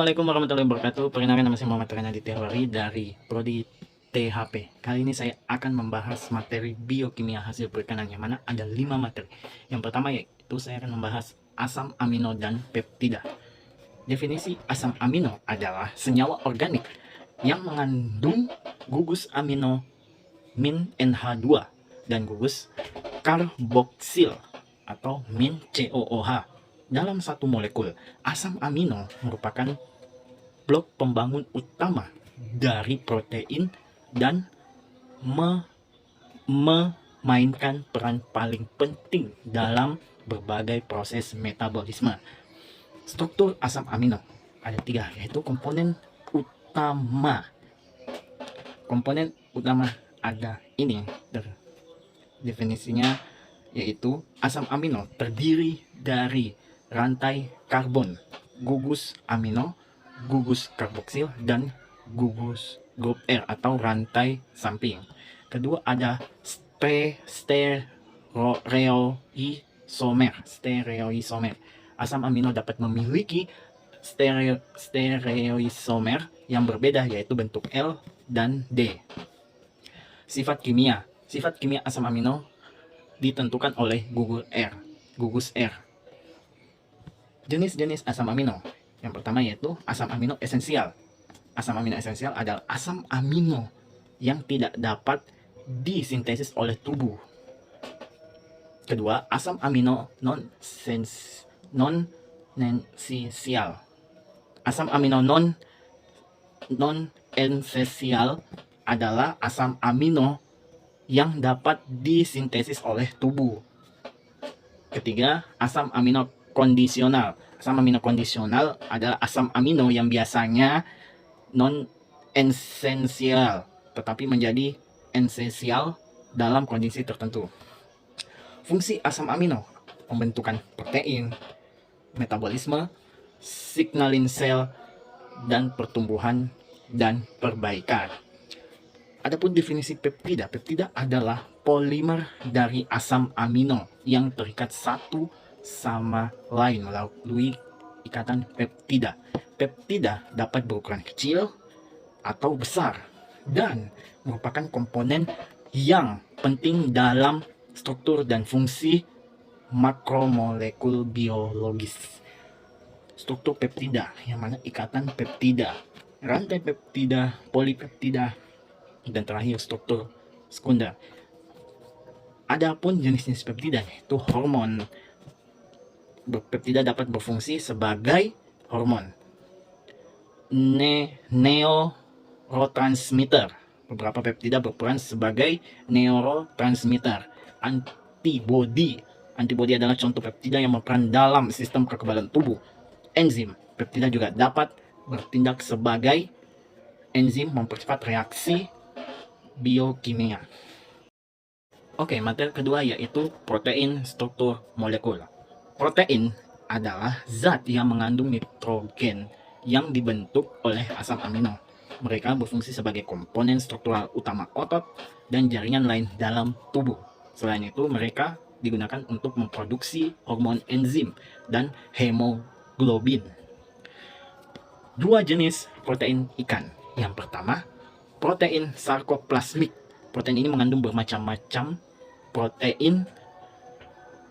Assalamualaikum warahmatullahi wabarakatuh. Perkenalkan, nama saya Muhammad Rana Ditihawari dari Prodi THP. Kali ini saya akan membahas materi biokimia hasil perikanan, yang mana ada 5 materi. Yang pertama yaitu saya akan membahas asam amino dan peptida. Definisi asam amino adalah senyawa organik yang mengandung gugus amino min NH2 dan gugus karboksil atau min COOH dalam satu molekul. Asam amino merupakan blok pembangun utama dari protein dan memainkan peran paling penting dalam berbagai proses metabolisme. Struktur asam amino ada 3, yaitu komponen utama. Komponen utama ada ini, definisinya yaitu asam amino terdiri dari rantai karbon, gugus amino, gugus karboksil, dan gugus grup R atau rantai samping. Kedua ada stereoisomer. Asam amino dapat memiliki stereoisomer yang berbeda, yaitu bentuk L dan D. Sifat kimia asam amino ditentukan oleh gugus R. Jenis-jenis asam amino. Yang pertama yaitu asam amino esensial. Asam amino esensial adalah asam amino yang tidak dapat disintesis oleh tubuh. Kedua, asam amino non-esensial. Asam amino non-esensial adalah asam amino yang dapat disintesis oleh tubuh. Ketiga, asam amino kondisional. Asam amino kondisional adalah asam amino yang biasanya non-esensial tetapi menjadi esensial dalam kondisi tertentu. Fungsi asam amino: pembentukan protein, metabolisme, signaling sel, dan pertumbuhan dan perbaikan. Adapun definisi peptida. Peptida adalah polimer dari asam amino yang terikat satu sama lain melalui ikatan peptida. Peptida dapat berukuran kecil atau besar dan merupakan komponen yang penting dalam struktur dan fungsi makromolekul biologis. Struktur peptida, yang mana ikatan peptida, rantai peptida, polipeptida, dan terakhir struktur sekunder. Adapun jenis-jenis peptida yaitu hormon. Peptida dapat berfungsi sebagai hormon, neurotransmitter. Beberapa peptida berperan sebagai neurotransmitter. Antibodi adalah contoh peptida yang berperan dalam sistem kekebalan tubuh. Enzim. Peptida juga dapat bertindak sebagai enzim mempercepat reaksi biokimia. Oke, materi kedua yaitu protein, struktur molekul. Protein adalah zat yang mengandung nitrogen yang dibentuk oleh asam amino. Mereka berfungsi sebagai komponen struktural utama otot dan jaringan lain dalam tubuh. Selain itu, mereka digunakan untuk memproduksi hormon enzim dan hemoglobin. Dua jenis protein ikan. Yang pertama, protein sarkoplasmik. Protein ini mengandung bermacam-macam protein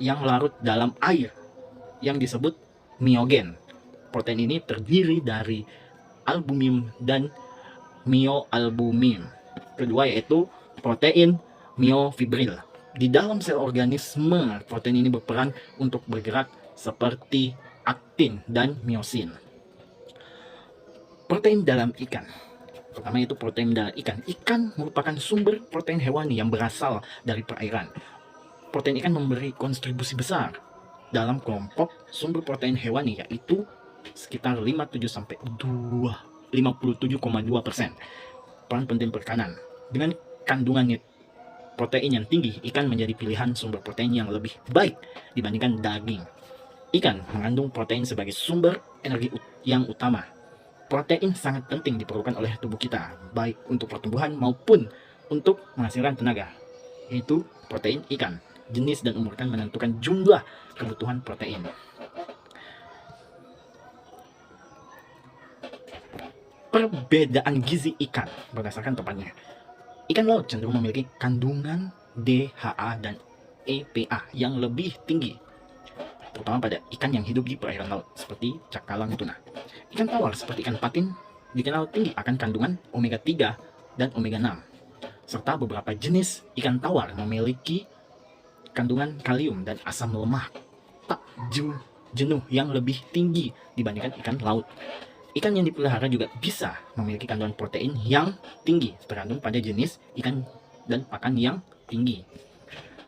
yang larut dalam air yang disebut myogen. Protein ini terdiri dari albumin dan myoalbumin. Kedua yaitu protein myofibril. Di dalam sel organisme, protein ini berperan untuk bergerak seperti aktin dan myosin. Protein dalam ikan. Pertama itu protein dalam ikan. Ikan merupakan sumber protein hewani yang berasal dari perairan. Protein ikan memberi kontribusi besar dalam kelompok sumber protein hewani, yaitu sekitar 57,2%. Peran penting perikanan. Dengan kandungan protein yang tinggi, ikan menjadi pilihan sumber protein yang lebih baik dibandingkan daging. Ikan mengandung protein sebagai sumber energi yang utama. Protein sangat penting diperlukan oleh tubuh kita, baik untuk pertumbuhan maupun untuk menghasilkan tenaga, yaitu protein ikan. Jenis dan umur ikan menentukan jumlah kebutuhan protein. Perbedaan gizi ikan berdasarkan tepatnya. Ikan laut cenderung memiliki kandungan DHA dan EPA yang lebih tinggi, terutama pada ikan yang hidup di perairan laut seperti cakalang tuna. Ikan tawar seperti ikan patin dikenal tinggi akan kandungan omega 3 dan omega 6, serta beberapa jenis ikan tawar memiliki kandungan kalium dan asam lemak tak jenuh yang lebih tinggi dibandingkan ikan laut. Ikan yang dipelihara juga bisa memiliki kandungan protein yang tinggi, tergantung pada jenis ikan dan pakan yang tinggi.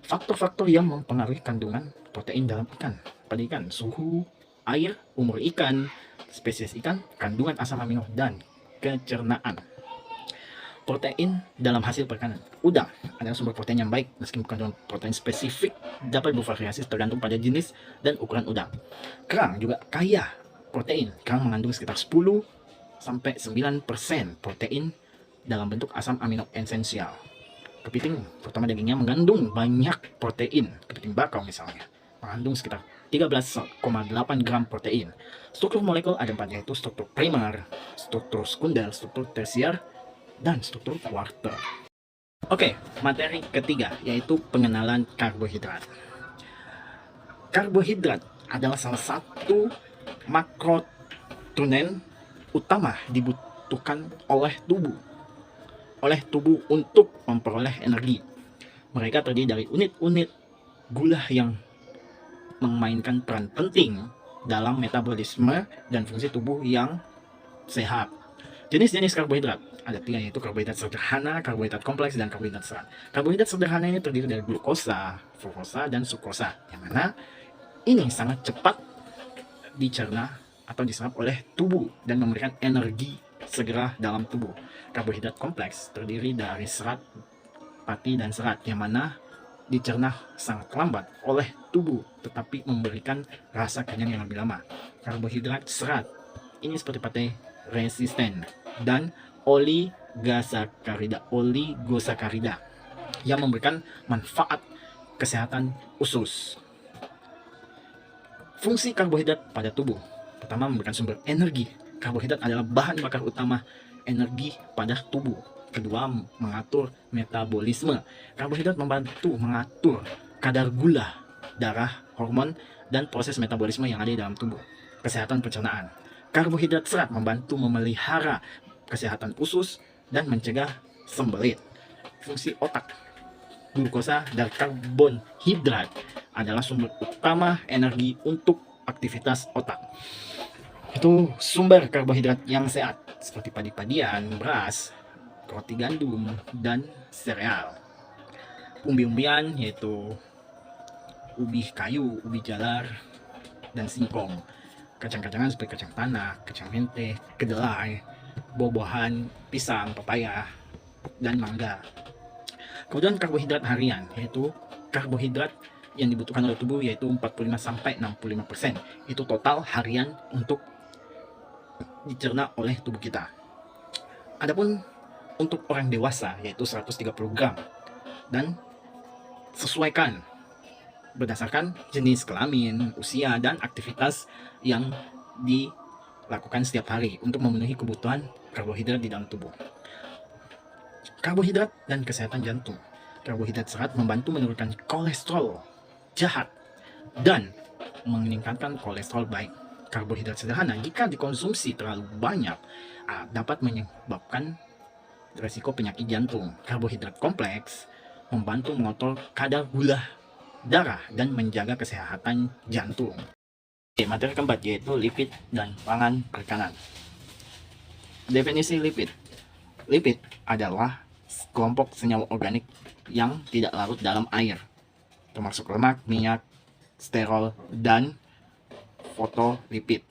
Faktor-faktor yang mempengaruhi kandungan protein dalam ikan pada ikan: suhu, air, umur ikan, spesies ikan, kandungan asam amino, dan kecernaan. Protein dalam hasil perikanan. Udang adalah sumber protein yang baik, meski kandungan protein spesifik dapat bervariasi tergantung pada jenis dan ukuran udang. Kerang juga kaya protein. Kerang mengandung sekitar 10 sampai 9% protein dalam bentuk asam amino esensial. Kepiting, terutama dagingnya, mengandung banyak protein. Kepiting bakau misalnya mengandung sekitar 13,8 gram protein. Struktur molekul ada 4, yaitu struktur primer, struktur sekunder, struktur tersier, dan struktur kuarter. Oke, materi ketiga yaitu pengenalan karbohidrat. Karbohidrat adalah salah satu makronutrien utama dibutuhkan oleh tubuh untuk memperoleh energi. Mereka terdiri dari unit-unit gula yang memainkan peran penting dalam metabolisme dan fungsi tubuh yang sehat. Jenis-jenis karbohidrat ada 3, yaitu karbohidrat sederhana, karbohidrat kompleks, dan karbohidrat serat. Karbohidrat sederhana ini terdiri dari glukosa, fruktosa, dan sukrosa, yang mana ini sangat cepat dicerna atau diserap oleh tubuh dan memberikan energi segera dalam tubuh. Karbohidrat kompleks terdiri dari serat, pati, dan serat, yang mana dicerna sangat lambat oleh tubuh tetapi memberikan rasa kenyang yang lebih lama. Karbohidrat serat ini seperti pate resisten dan oligosakarida yang memberikan manfaat kesehatan usus. Fungsi karbohidrat pada tubuh: pertama, memberikan sumber energi. Karbohidrat adalah bahan bakar utama energi pada tubuh. Kedua, mengatur metabolisme. Karbohidrat membantu mengatur kadar gula darah, hormon, dan proses metabolisme yang ada di dalam tubuh. Kesehatan pencernaan. Karbohidrat serat membantu memelihara kesehatan usus dan mencegah sembelit. Fungsi otak. Glukosa dan karbonhidrat adalah sumber utama energi untuk aktivitas otak. Itu sumber karbohidrat yang sehat seperti padi-padian, beras, roti gandum, dan sereal. Umbi-umbian yaitu ubi kayu, ubi jalar, dan singkong. Kacang-kacangan seperti kacang tanah, kacang mente, kedelai, buah-buahan, pisang, pepaya, dan mangga. Kemudian karbohidrat harian, yaitu karbohidrat yang dibutuhkan oleh tubuh, yaitu 45-65%. Itu total harian untuk dicerna oleh tubuh kita. Adapun untuk orang dewasa yaitu 130 gram, dan sesuaikan berdasarkan jenis kelamin, usia, dan aktivitas yang dilakukan setiap hari untuk memenuhi kebutuhan karbohidrat di dalam tubuh. Karbohidrat dan kesehatan jantung. Karbohidrat serat membantu menurunkan kolesterol jahat dan meningkatkan kolesterol baik. Karbohidrat sederhana jika dikonsumsi terlalu banyak dapat menyebabkan risiko penyakit jantung. Karbohidrat kompleks membantu mengontrol kadar gula darah dan menjaga kesehatan jantung. Materi keempat yaitu lipid dan pangan perikanan. Definisi lipid. Lipid adalah kelompok senyawa organik yang tidak larut dalam air, termasuk lemak, minyak, sterol, dan fosfolipid.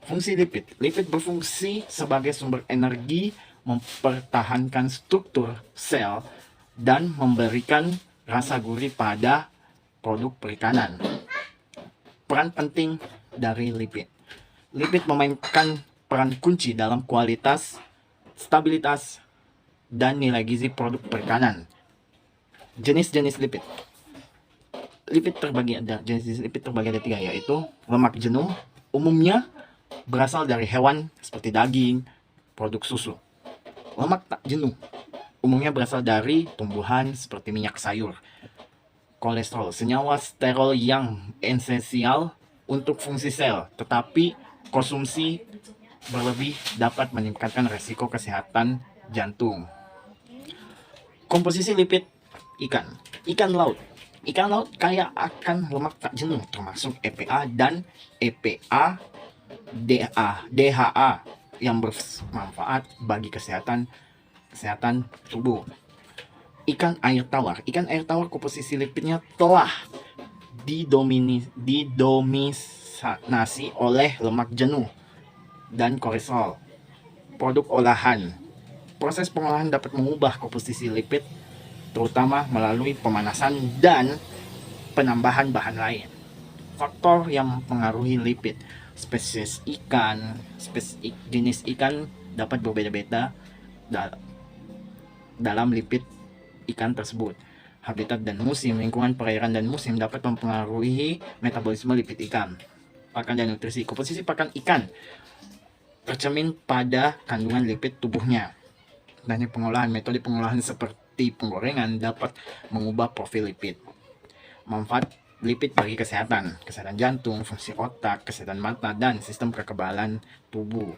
Fungsi lipid. Lipid berfungsi sebagai sumber energi, mempertahankan struktur sel, dan memberikan rasa gurih pada produk perikanan. Peran penting dari lipid. Lipid memainkan peran kunci dalam kualitas, stabilitas, dan nilai gizi produk perikanan. Jenis-jenis lipid. Jenis lipid terbagi ada 3, yaitu lemak jenuh, umumnya berasal dari hewan seperti daging, produk susu. Lemak tak jenuh umumnya berasal dari tumbuhan seperti minyak sayur. Kolesterol, senyawa sterol yang esensial untuk fungsi sel, tetapi konsumsi berlebih dapat meningkatkan resiko kesehatan jantung. Komposisi lipid ikan. Ikan laut kaya akan lemak tak jenuh termasuk EPA dan EPA DHA yang bermanfaat bagi kesehatan tubuh. Ikan air tawar komposisi lipidnya telah didominasi oleh lemak jenuh dan kolesterol. Produk olahan. Proses pengolahan dapat mengubah komposisi lipid terutama melalui pemanasan dan penambahan bahan lain. Faktor yang mempengaruhi lipid. Spesies jenis ikan dapat berbeda-beda dalam lipid ikan tersebut. Habitat dan musim, lingkungan perairan dan musim dapat mempengaruhi metabolisme lipid ikan. Pakan dan nutrisi. Komposisi pakan ikan tercermin pada kandungan lipid tubuhnya. Dan metode pengolahan seperti penggorengan dapat mengubah profil lipid. Manfaat lipid bagi kesehatan jantung, fungsi otak, kesehatan mata, dan sistem kekebalan tubuh.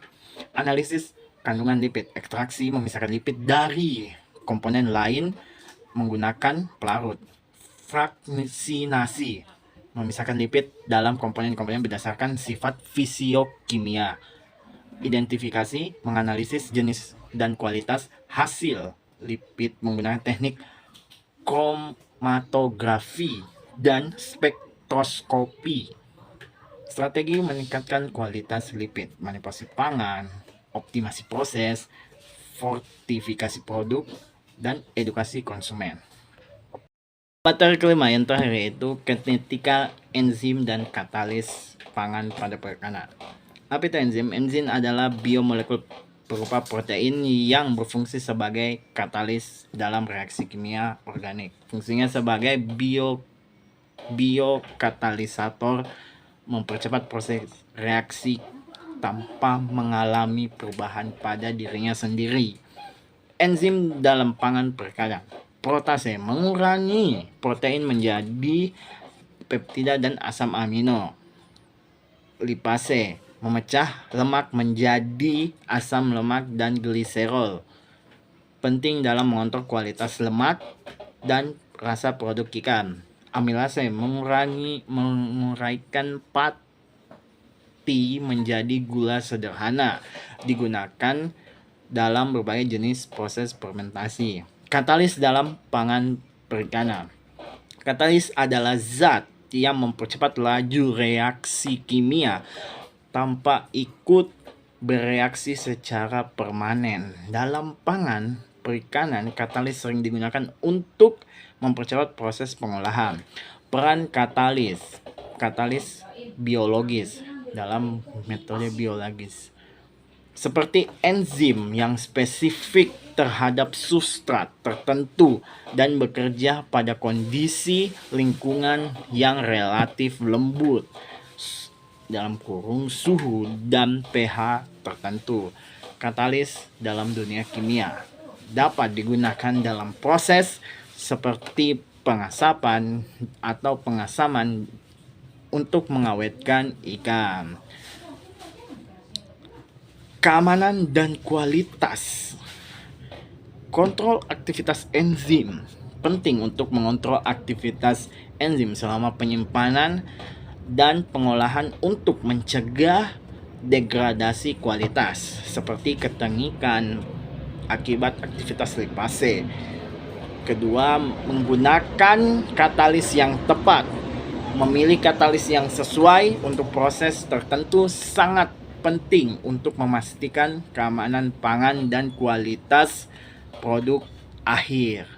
Analisis kandungan lipid. Ekstraksi memisahkan lipid dari komponen lain menggunakan pelarut. Fraksinasi memisahkan lipid dalam komponen-komponen berdasarkan sifat fisiokimia. Identifikasi menganalisis jenis dan kualitas hasil lipid menggunakan teknik kromatografi dan spektroskopi. Strategi meningkatkan kualitas lipid, manipulasi pangan, optimasi proses, fortifikasi produk, dan edukasi konsumen. Materi kelima yang terakhir yaitu kinetika enzim dan katalis pangan pada perikanan. Apa itu enzim? Enzim adalah biomolekul berupa protein yang berfungsi sebagai katalis dalam reaksi kimia organik. Fungsinya sebagai biokatalisator, mempercepat proses reaksi tanpa mengalami perubahan pada dirinya sendiri. Enzim dalam pangan perikanan. Protase mengurangi protein menjadi peptida dan asam amino. Lipase memecah lemak menjadi asam lemak dan gliserol. Penting dalam mengontrol kualitas lemak dan rasa produk ikan. Amilase menguraikan pati menjadi gula sederhana, digunakan dalam berbagai jenis proses fermentasi. Katalis dalam pangan perikanan. Katalis adalah zat yang mempercepat laju reaksi kimia tanpa ikut bereaksi secara permanen. Dalam pangan perikanan, katalis sering digunakan untuk mempercepat proses pengolahan. Peran katalis biologis dalam metode biologis, seperti enzim yang spesifik terhadap substrat tertentu dan bekerja pada kondisi lingkungan yang relatif lembut (suhu dan pH tertentu). Katalis dalam dunia kimia dapat digunakan dalam proses seperti pengasapan atau pengasaman untuk mengawetkan ikan. Keamanan dan kualitas. Kontrol aktivitas enzim. Penting untuk mengontrol aktivitas enzim selama penyimpanan dan pengolahan untuk mencegah degradasi kualitas seperti ketengikan akibat aktivitas lipase. Kedua, menggunakan katalis yang tepat. Memilih katalis yang sesuai untuk proses tertentu sangat penting untuk memastikan keamanan pangan dan kualitas produk akhir.